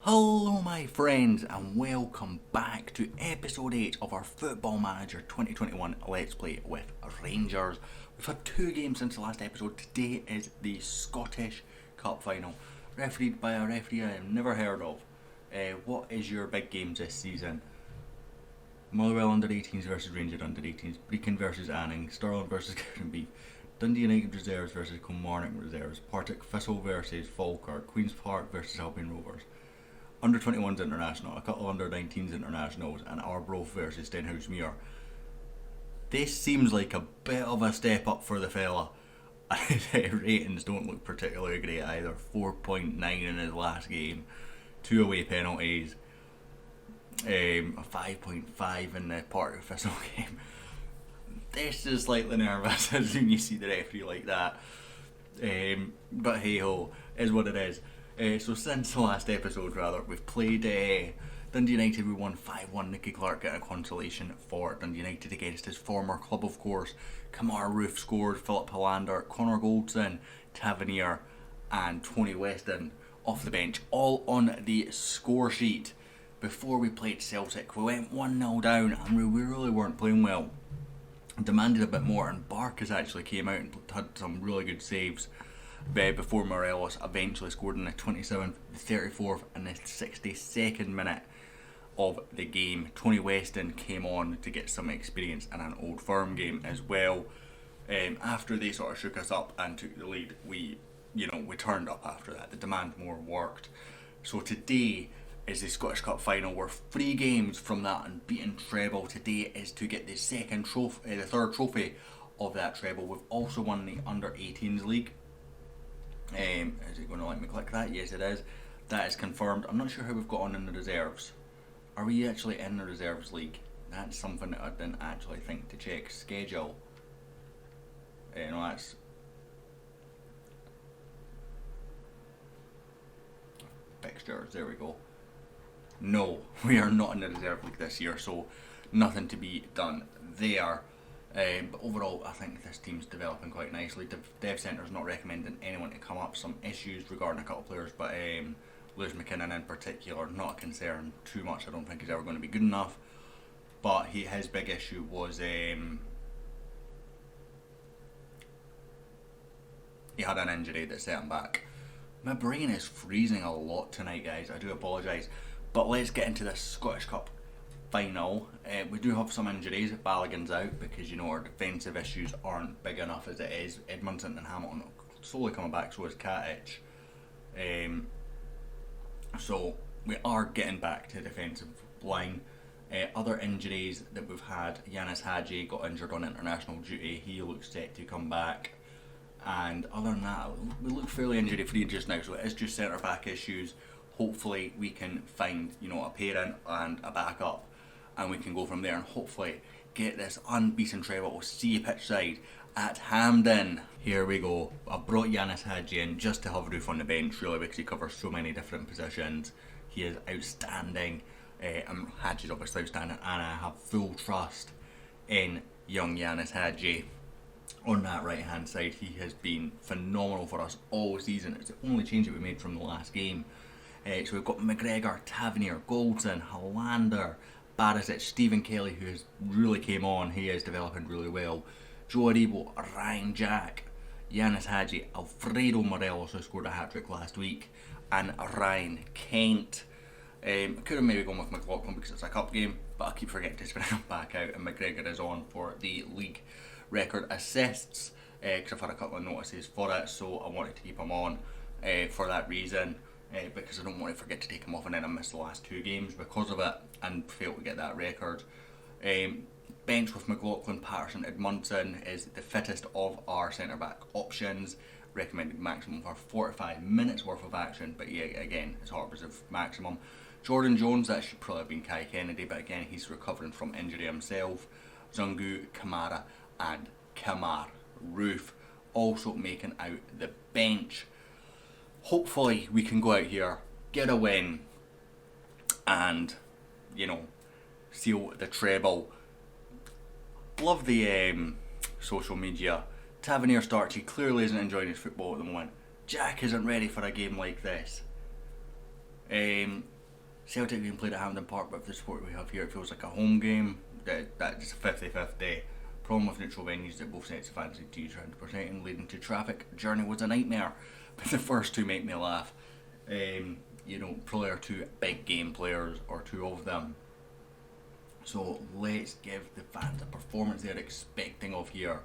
Hello my friends and welcome back to episode 8 of our Football Manager 2021 Let's Play with Rangers. We've had 2 games since the last episode. Today is the Scottish Cup Final, refereed by a referee I have never heard of. What is your big games this season? Motherwell under 18s versus Rangers under 18s, Brecon versus Anning, Stirling versus Cowdenbeath, Dundee United reserves versus Kilmarnock reserves, Partick Thistle versus Falkirk, Queen's Park versus Albion Rovers, under 21s international, a couple under 19s internationals, and Arbroath versus Stenhousemuir. This seems like a bit of a step up for the fella. His ratings don't look particularly great either. 4.9 in his last game, 2 away penalties, a 5.5 in the Partick Thistle game. This is slightly nervous as soon as you see the referee like that. But hey ho, is what it is. So since the last episode, we've played Dundee United. We won 5-1. Nicky Clark getting a consolation for Dundee United against his former club, of course. Kamar Roof scored, Philip Hollander, Connor Goldson, Tavernier and Tony Weston off the bench, all on the score sheet. Before we played Celtic, we went 1-0 down and we really weren't playing well. Demanded a bit more, and Barkas actually came out and had some really good saves before Morelos eventually scored in the 27th, the 34th and the 62nd minute of the game. Tony Weston came on to get some experience in an Old Firm game as well. After they sort of shook us up and took the lead, we turned up after that. The demand more worked. So today is the Scottish Cup Final. We're 3 games from that unbeaten treble. Today is to get the third trophy of that treble. We've also won the under 18s league. Is it going to let me click that? Yes, it is. That is confirmed. I'm not sure how we've got on in the reserves. Are we actually in the reserves league? That's something that I didn't actually think to check. Schedule. No, that's fixtures. There we go. No, we are not in the reserve league this year, so nothing to be done there. But overall, I think this team's developing quite nicely. Dev Centre's not recommending anyone to come up. Some issues regarding a couple of players, but Lewis McKinnon in particular, not a concern too much. I don't think he's ever going to be good enough. But his big issue was he had an injury that set him back. My brain is freezing a lot tonight, guys. I do apologise. But let's get into this Scottish Cup Final. We do have some injuries. Balogun's out because our defensive issues aren't big enough as it is. Edmondson and Hamilton are slowly coming back, so is Katic. So we are getting back to defensive line. Other injuries that we've had: Yanis Hadji got injured on international duty. He looks set to come back. And other than that, we look fairly injury free just now. So it is just centre back issues. Hopefully we can find a parent and a backup, and we can go from there and hopefully get this unbeaten treble. See you pitch side at Hampden. Here we go. I brought Yanis Hadji in just to have Roof on the bench, really, because he covers so many different positions. He is outstanding. Hadji's obviously outstanding, and I have full trust in young Yanis Hadji. On that right hand side, he has been phenomenal for us all season. It's the only change that we made from the last game. So we've got McGregor, Tavernier, Goldson, Hollander, Barisic, Stephen Kelly, who has really came on. He is developing really well. Joe Aribo, Ryan Jack, Yanis Hadji, Alfredo Morelos, who scored a hat-trick last week, and Ryan Kent. I could have maybe gone with McLaughlin because it's a cup game, but I keep forgetting to spin him back out, and McGregor is on for the league record assists, because I've had a couple of notices for it, so I wanted to keep him on for that reason. Because I don't want to forget to take him off and then I miss the last 2 games because of it and fail to get that record. Bench with McLaughlin, Patterson, Edmondson is the fittest of our centre back options. Recommended maximum for 45 minutes worth of action, but yeah, again, it's Harper's of maximum. Jordan Jones, that should probably have been Kai Kennedy, but again, he's recovering from injury himself. Zungu, Kamara and Kamar Roof also making out the bench. Hopefully we can go out here, get a win, and seal the treble. Love the social media. Tavernier starts. He clearly isn't enjoying his football at the moment. Jack isn't ready for a game like this. Celtic being played at Hampden Park, but for the support we have here, it feels like a home game. That's 50-50. Problem with neutral venues that both sets of fans need to use around protecting, leading to traffic. Journey was a nightmare, but the first two make me laugh. Probably are two big game players, or two of them. So let's give the fans a performance they're expecting of here.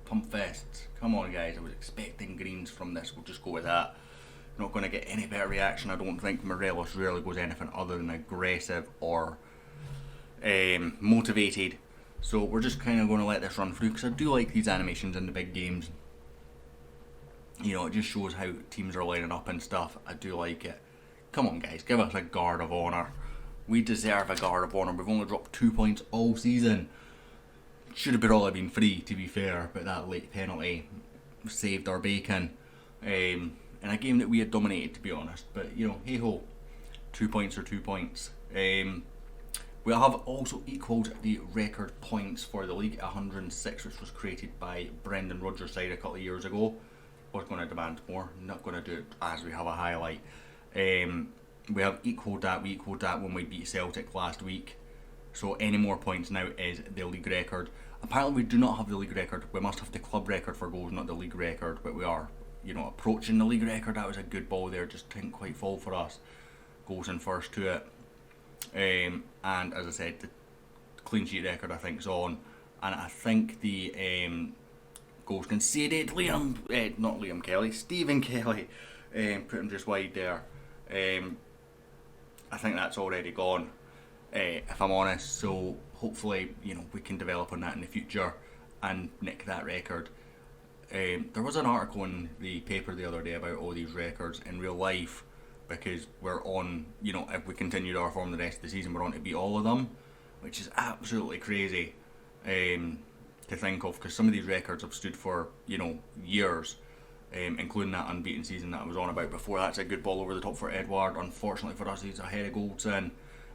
Pump fests. Come on, guys. I was expecting greens from this. We'll just go with that. Not going to get any better reaction. I don't think Morelos really goes anything other than aggressive or motivated. So we're just kind of going to let this run through, because I do like these animations in the big games. It just shows how teams are lining up and stuff. I do like it. Come on, guys, give us a guard of honour. We deserve a guard of honour. We've only dropped 2 points all season. Should have probably been free, to be fair, but that late penalty saved our bacon. In a game that we had dominated, to be honest. But, hey ho, 2 points are 2 points. We have also equalled the record points for the league, 106, which was created by Brendan Rodgers' side a couple of years ago. Was going to demand more, not going to do it as we have a highlight. We have equalled that. We equalled that when we beat Celtic last week. So any more points now is the league record. Apparently we do not have the league record. We must have the club record for goals, not the league record. But we are, approaching the league record. That was a good ball there, just didn't quite fall for us. Goes in first to it. And as I said, the clean sheet record I think is on. And I think the goals conceded, Stephen Kelly, put him just wide there. I think that's already gone, if I'm honest. So hopefully, we can develop on that in the future and nick that record. There was an article in the paper the other day about all these records in real life, because we're on, if we continued our form the rest of the season, we're on to beat all of them, which is absolutely crazy to think of, because some of these records have stood for, years. Including that unbeaten season that I was on about before. That's a good ball over the top for Edward. Unfortunately for us, he's ahead of Goldson.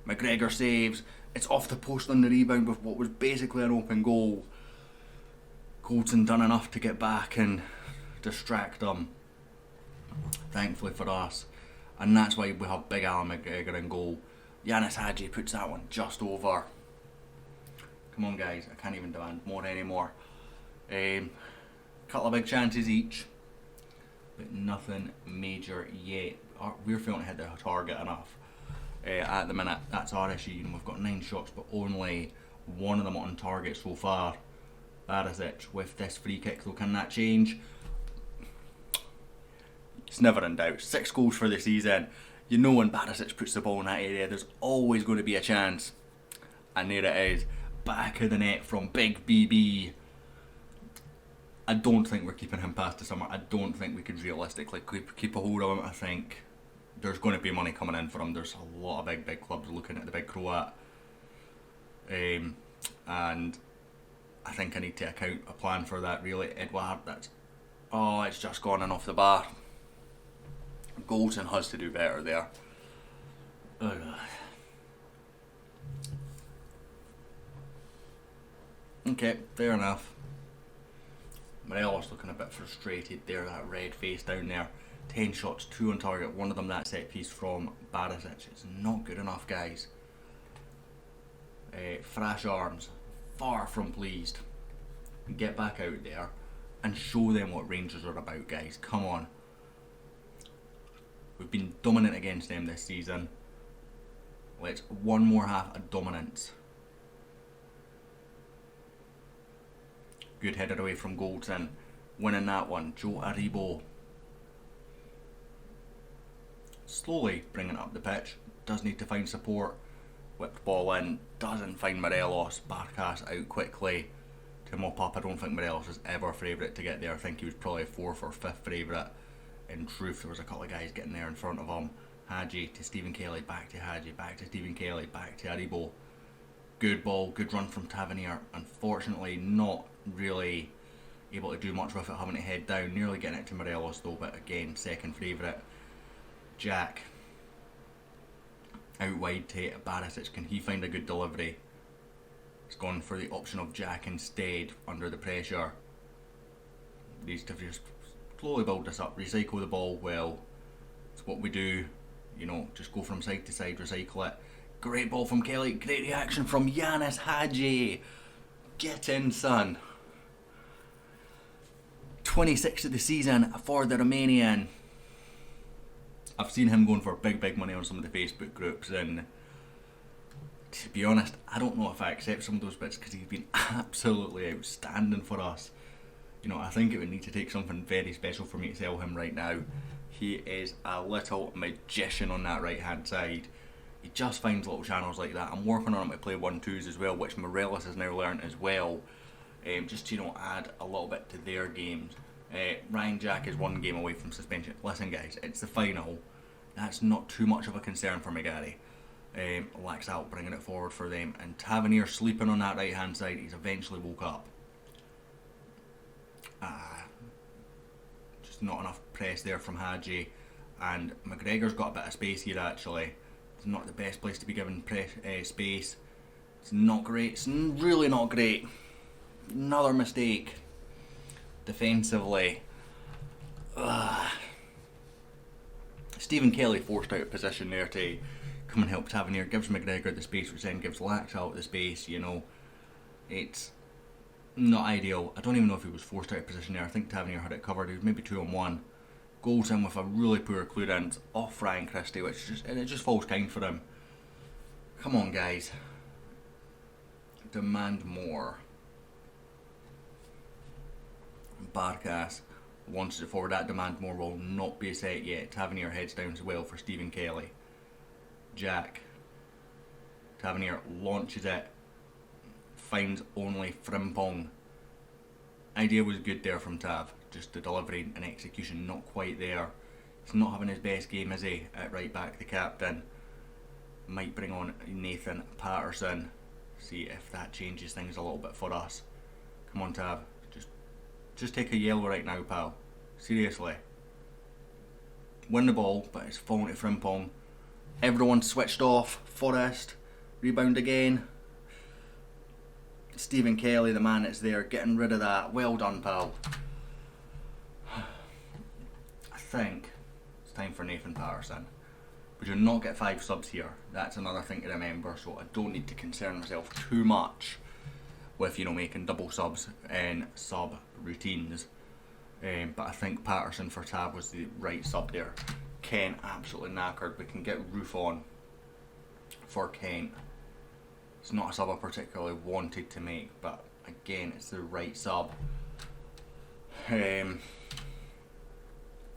McGregor saves. It's off the post on the rebound with what was basically an open goal. Goldson done enough to get back and distract them, thankfully for us. And that's why we have Big Alan McGregor in goal. Yanis Hadji puts that one just over. Come on, guys. I can't even demand more anymore. Couple of big chances each, but nothing major yet. We're failing to hit the target enough at the minute. That's our issue. We've got 9 shots, but only one of them on target so far. Barisic with this free kick, though. Can that change? It's never in doubt. 6 goals for the season. When Barisic puts the ball in that area, there's always going to be a chance. And there it is. Back of the net from Big BB. I don't think we're keeping him past the summer. I don't think we could realistically keep a hold of him. I think there's going to be money coming in for him. There's a lot of big clubs looking at the big Croat. And I think I need to account a plan for that, really. Edward, it's just gone in off the bar. Goldson has to do better there. Okay, fair enough. Morelos looking a bit frustrated there, that red face down there. 10 shots, 2 on target, one of them that set piece from Barisic. It's not good enough, guys. Thrash Arms, far from pleased. Get back out there and show them what Rangers are about, guys. Come on. We've been dominant against them this season. Let's one more half of dominance. Good header away from Goldson. Winning that one. Joe Aribo. Slowly bringing it up the pitch. Does need to find support. Whipped ball in. Doesn't find Morelos. Barkas out quickly to mop up. I don't think Morelos was ever favourite to get there. I think he was probably 4th or 5th favourite. In truth, there was a couple of guys getting there in front of him. Hadji to Stephen Kelly. Back to Hadji. Back to Stephen Kelly. Back to Aribo. Good ball. Good run from Tavernier. Unfortunately not really able to do much with it, having to head down, nearly getting it to Morelos though, but again, second favourite. Jack out wide to Barisic. Can he find a good delivery? He's gone for the option of Jack instead under the pressure. Needs to just slowly build this up, recycle the ball well. It's what we do. just go from side to side, recycle it. Great ball from Kelly, great reaction from Yanis Hadji. Get in, son. 26th of the season for the Romanian. I've seen him going for big money on some of the Facebook groups, and to be honest, I don't know if I accept some of those bits because he's been absolutely outstanding for us. I think it would need to take something very special for me to sell him right now. He is a little magician on that right hand side. He just finds little channels like that. I'm working on him to play 1-2s as well, which Morelos has now learnt as well. Just to add a little bit to their games. Ryan Jack is 1 game away from suspension. Listen guys, it's the final. That's not too much of a concern for McGarry. Laxalt bringing it forward for them, and Tavernier sleeping on that right hand side. He's eventually woke up. Just not enough press there from Hadji, and McGregor's got a bit of space here actually. It's not the best place to be given space. It's not great. It's really not great. Another mistake defensively. Stephen Kelly forced out of position there to come and help Tavernier. Gives McGregor the space, which then gives Laxalt the space. It's not ideal. I don't even know if he was forced out of position there. I think Tavernier had it covered. He was maybe 2-on-1. Goes in with a really poor clearance off Ryan Christie, it just falls kind for him. Come on, guys. Demand more. Barkas launches it forward. That demand more will not be set yet. Tavernier heads down as well for Stephen Kelly. Jack. Tavernier launches it. Finds only Frimpong. Idea was good there from Tav. Just the delivery and execution not quite there. He's not having his best game, is he? At right back, the captain. Might bring on Nathan Patterson. See if that changes things a little bit for us. Come on, Tav. Just take a yellow right now, pal. Seriously. Win the ball, but it's falling to Frimpong. Everyone switched off. Forrest. Rebound again. Stephen Kelly, the man that's there, getting rid of that. Well done, pal. I think it's time for Nathan Patterson. We do not get 5 subs here. That's another thing to remember, so I don't need to concern myself too much with making double subs and sub routines. But I think Patterson for Tab was the right sub there. Kent absolutely knackered. We can get Roof on for Kent. It's not a sub I particularly wanted to make, but again, it's the right sub. This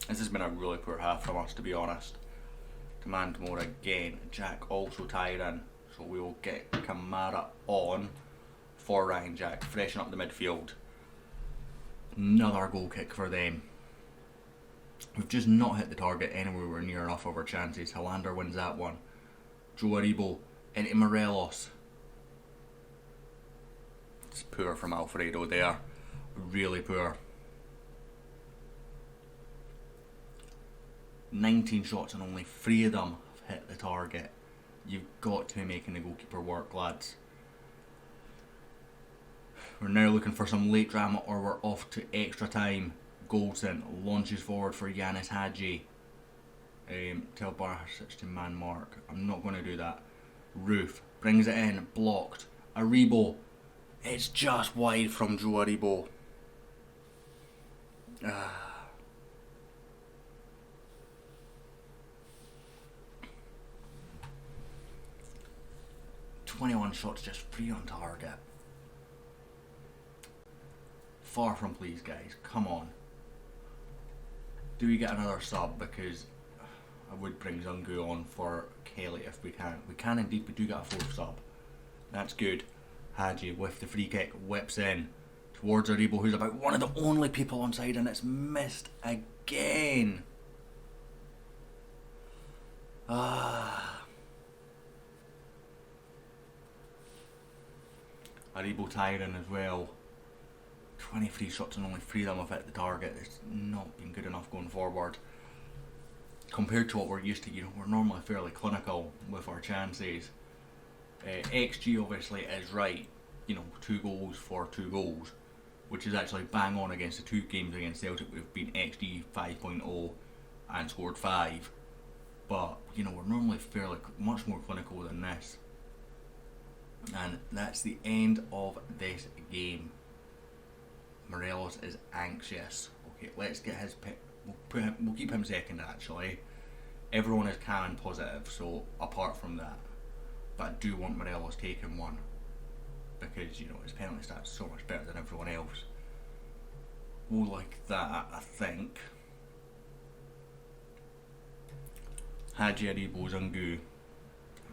has been a really poor half from us, to be honest. Demand more again. Jack also tied in, so we will get Kamara on for Ryan Jack, freshen up the midfield. Another goal kick for them. We've just not hit the target anywhere near enough of our chances. Hollander wins that one. Joe Aribo into Morelos. It's poor from Alfredo there. Really poor. 19 shots and only 3 of them have hit the target. You've got to be making the goalkeeper work, lads. We're now looking for some late drama or we're off to extra time. Goldson launches forward for Yanis Hadji. Tell Barsic to man mark. I'm not going to do that. Roof brings it in, blocked. Aribo. It's just wide from Joe Aribo. 21 shots, just 3 on target. Far from pleased, guys. Come on. Do we get another sub? Because I would bring Zungu on for Kelly if we can. We can indeed. We do get a 4th sub. That's good. Hadji with the free kick whips in towards Aribo, who's about one of the only people on side, and it's missed again. Aribo tied in as well. 23 shots and only 3 of them have hit the target. It's not been good enough going forward. Compared to what we're used to, we're normally fairly clinical with our chances. XG obviously is right, 2 goals for 2 goals, which is actually bang on against the 2 games against Celtic. We've been XG 5.0 and scored 5. but you know, we're normally fairly much more clinical than this. And that's the end of this game. Morelos is anxious. Okay, let's get his pick. We'll keep him second actually. Everyone is calm and positive, so apart from that. But I do want Morelos taking one. Because, you know, his penalty stats so much better than everyone else. We'll like that, I think. Hadji Aribo, Zangu.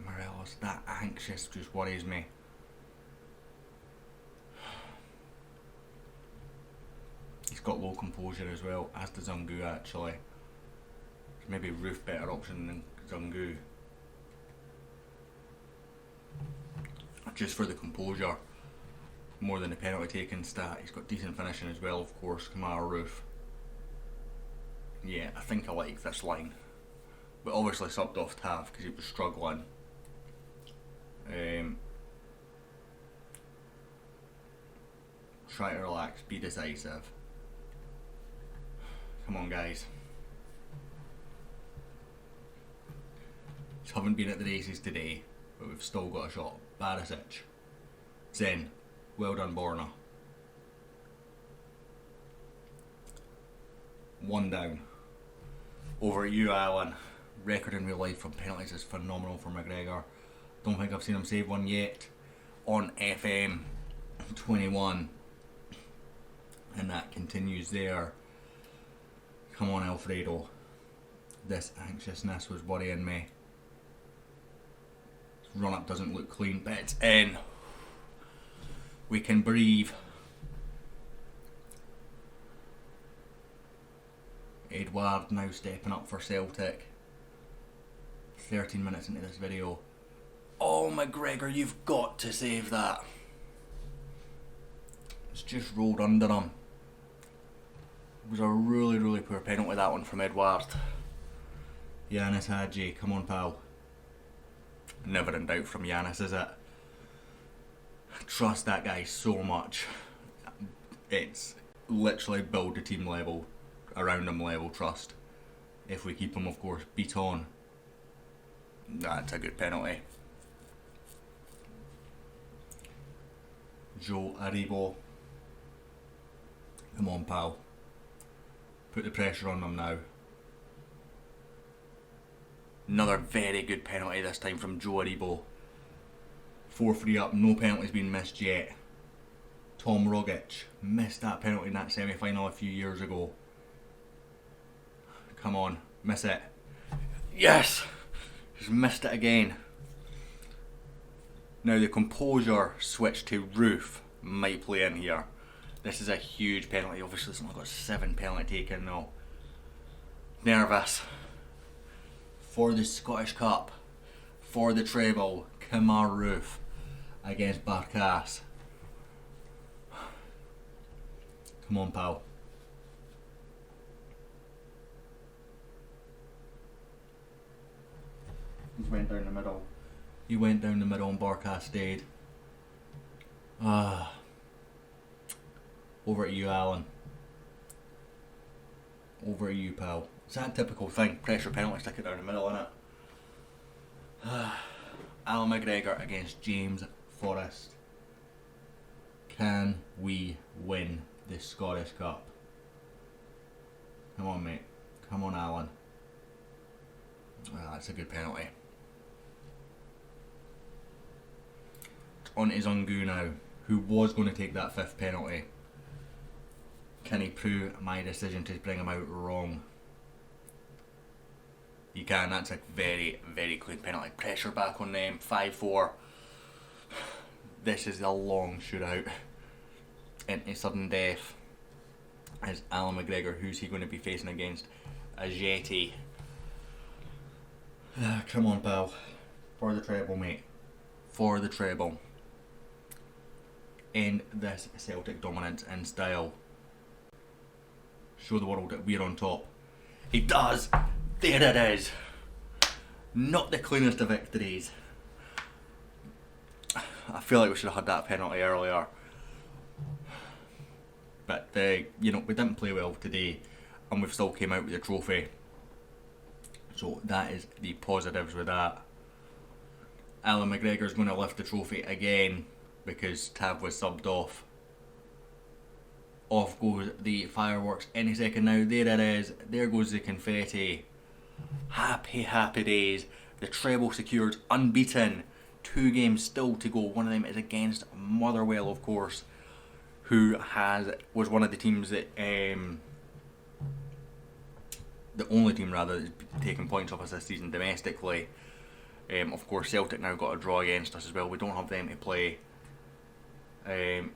Morelos, that anxious just worries me. He's got low composure as well, as does Zangu actually. Maybe Roof better option than Zangu. Just for the composure, more than the penalty taking stat. He's got decent finishing as well, of course. Kamara Roof. Yeah, I think I like this line. But obviously subbed off Tav because he was struggling. Try to relax, be decisive. Come on, guys. Just haven't been at the races today, but we've still got a shot. Barisic. Zen. Well done, Borna. One down. Over to you, Alan. Record in real life from penalties is phenomenal for McGregor. Don't think I've seen him save one yet on FM21. And that continues there. Come on, Alfredo. This anxiousness was worrying me. Run up doesn't look clean, but it's in. We can breathe. Edouard now stepping up for Celtic. 13 minutes into this video. Oh, McGregor, you've got to save that. It's just rolled under him. It was a really, really poor penalty, that one from Edouard. Yanis Hadji, come on, pal. Never in doubt from Yanis, is it? Trust that guy so much. It's literally build the team level, around him level trust. If we keep him, of course, beat on. That's a good penalty. Joe Aribo. Come on, pal. Put the pressure on them now. Another very good penalty this time from Joe Aribo. 4-3 up, no penalties been missed yet. Tom Rogic missed that penalty in that semi-final a few years ago. Come on, miss it. Yes! He's missed it again. Now the composure switch to Roof might play in here. This is a huge penalty. Obviously it's only got 7 penalty taken though. Nervous. For the Scottish Cup. For the treble. Kamar Roof against Barkas. Come on, pal. He went down the middle. He went down the middle and Barkas stayed. Over to you, Alan. Over to you, pal. It's that typical thing. Pressure penalty, stick it down the middle, innit? Alan McGregor against James Forrest. Can we win the Scottish Cup? Come on, mate. Come on, Alan. That's a good penalty. It's on to Zangu now, who was going to take that 5th penalty. Can he prove my decision to bring him out wrong? He can. That's a very, very clean penalty. Pressure back on them. 5-4. This is a long shootout into sudden death. Is Alan McGregor. Who's he going to be facing against? Ajeti. Come on, pal. For the treble, mate. For the treble. End this Celtic dominance in style. Show the world that we're on top. He does! There it is! Not the cleanest of victories. I feel like we should have had that penalty earlier. But, you know, we didn't play well today and we've still came out with the trophy. So that is the positives with that. Alan McGregor's going to lift the trophy again because Tav was subbed off. Off goes the fireworks any second now. There it is. There goes the confetti. Happy, happy days. The treble secured, unbeaten. 2 games still to go. One of them is against Motherwell, of course, who was one of the teams that the only team rather that's taken points off us this season domestically. Of course, Celtic now got a draw against us as well. We don't have them to play. I'm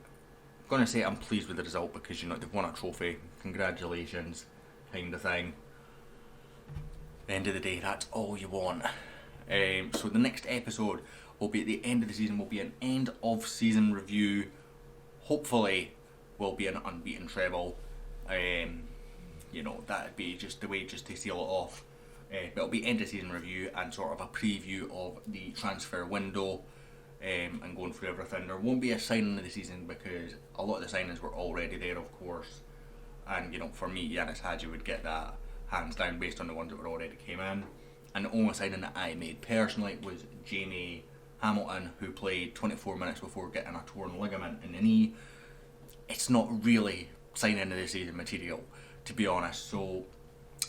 gonna say I'm pleased with the result because they've won a trophy. Congratulations, kind of thing. At the end of the day, that's all you want. So the next episode will be at the end of the season. Will be an end of season review. Hopefully, will be an unbeaten treble. That'd be just the way just to seal it off. But it'll be end of season review and sort of a preview of the transfer window and going through everything. There won't be a signing of the season because a lot of the signings were already there, of course. And for me, Yanis Hadji would get that hands down based on the ones that were already came in. And the only signing that I made personally was Jamie Hamilton, who played 24 minutes before getting a torn ligament in the knee. It's not really signing of the season material, to be honest. So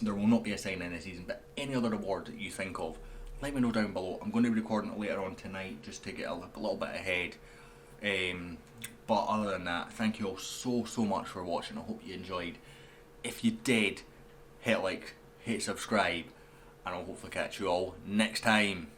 there will not be a signing this season, but any other award that you think of, let me know down below. I'm going to be recording it later on tonight just to get a little bit ahead. But other than that, thank you all so much for watching. I hope you enjoyed. If you did, hit like, hit subscribe, and I'll hopefully catch you all next time.